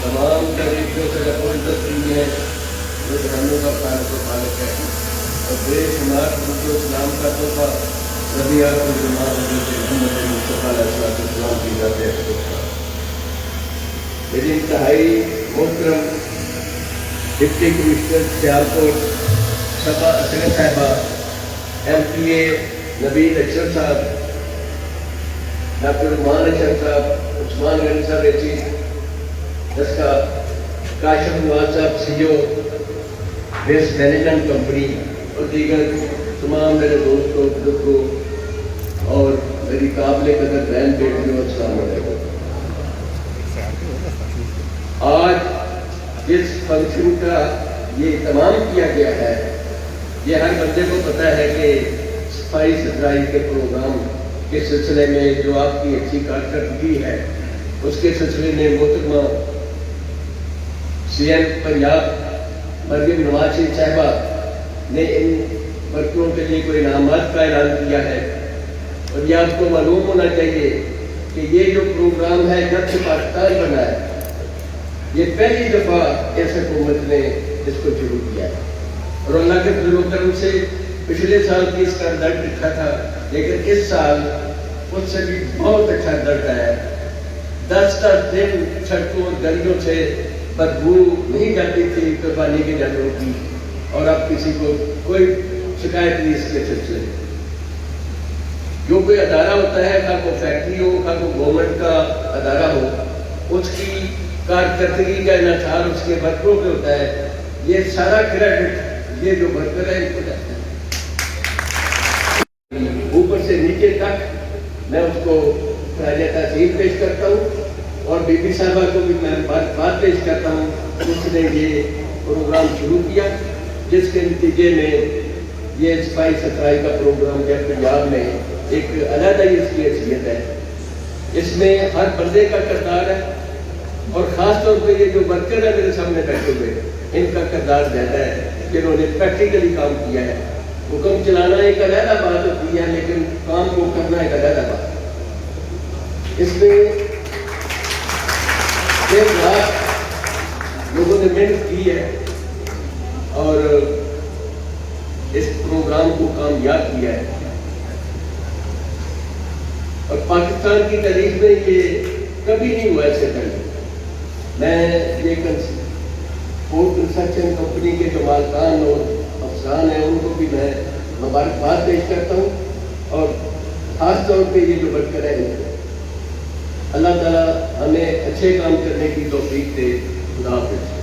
تمام طریقوں سے رپورٹر ہیں جو جہنوں کا خالق و خالق ہے اور بے شمار خود اسلام کا تحفہ نبی آخر زمان حضرت محمد مصطفیٰ علیہ السلام کی ذات اقدس کا. میری انتہائی محترم ڈپٹی کمشنر سیالکوٹ صبا اسغر صاحبہ، ایم پی اے نبیل اشرف صاحب، ڈاکٹر عثمان اشرف صاحب، عثمان غنی صاحب ریچی جس کا کاشف نواز صاحب سی او ویسٹ مینجمنٹ کمپنی اور دیگر تمام میرے دوستوں بزرگوں اور میری قابل قدر بہن بیٹیوں، السلام علیکم. آج جس فنکشن کا یہ اہتمام کیا گیا ہے، یہ ہر بندے کو پتہ ہے کہ صفائی ستھرائی کے پروگرام کے سلسلے میں جو آپ کی اچھی کارکردگی ہے اس کے سلسلے میں محترمہ سی ایم پنجاب مریم نواز شریف صاحبہ نے ان ورکروں کے لیے کوئی انعامات کا اعلان کیا ہے. اور یہ آپ کو معلوم ہونا چاہیے کہ یہ جو پروگرام ہے جب سے پاکستان بنا ہے، یہ پہلی دفعہ اس حکومت نے اس کو شروع کیا ہے. اور اللہ کے فضل و کرم سے پچھلے سال بھی اس کا رزلٹ اچھا تھا، لیکن اس سال اس سے بھی بہت اچھا رزلٹ آیا ہے. 10 دن سڑکوں اور گلیوں سے بدبو نہیں جاتی تھی قربانی کے جانوروں کی، اور اب کسی کو کوئی شکایت نہیں اس کے سلسلے میں. جو کوئی ادارہ ہوتا ہے، خواہ کو فیکٹری ہو، خواہ کو گورنمنٹ کا ادارہ ہو، اس کی کارکردگی کا انحصار اس کے ورکروں پہ ہوتا ہے. یہ سارا کریڈٹ یہ جو ورکر ہے ان کو جاتا ہے. اوپر سے نیچے تک میں اس کو خراج تحسین پیش کرتا ہوں، اور بی بی صاحبہ کو بھی میں بات پیش کرتا ہوں. اس نے یہ پروگرام شروع کیا جس کے نتیجے میں یہ صفائی ستھرائی کا پروگرام جب پنجاب میں ایک علیحدہ اس کی حیثیت ہے. اس میں ہر بندے کا کردار ہے، اور خاص طور پہ یہ جو ورکر ہے میرے سامنے بیٹھے ہوئے، ان کا کردار زیادہ ہے کہ انہوں نے پریکٹیکلی کام کیا ہے. حکم چلانا ایک علیحدہ بات ہوتی ہے، لیکن کام کو کرنا ایک علیحدہ بات ہے. اس میں 1 لاکھ لوگوں نے محنت کی ہے اور اس پروگرام کو کامیاب کیا ہے. اور پاکستان کی تاریخ میں یہ کبھی نہیں ہوا اس سے پہلے. میں یہ فورٹ کنسٹرکشن کمپنی کے جو مالکان اور افسران ہیں ان کو بھی میں مبارکباد پیش کرتا ہوں، اور خاص طور پہ یہ جو ورکر ہے اللہ تعالیٰ ہمیں اچھے کام کرنے کی توفیق دے. خدا حافظ.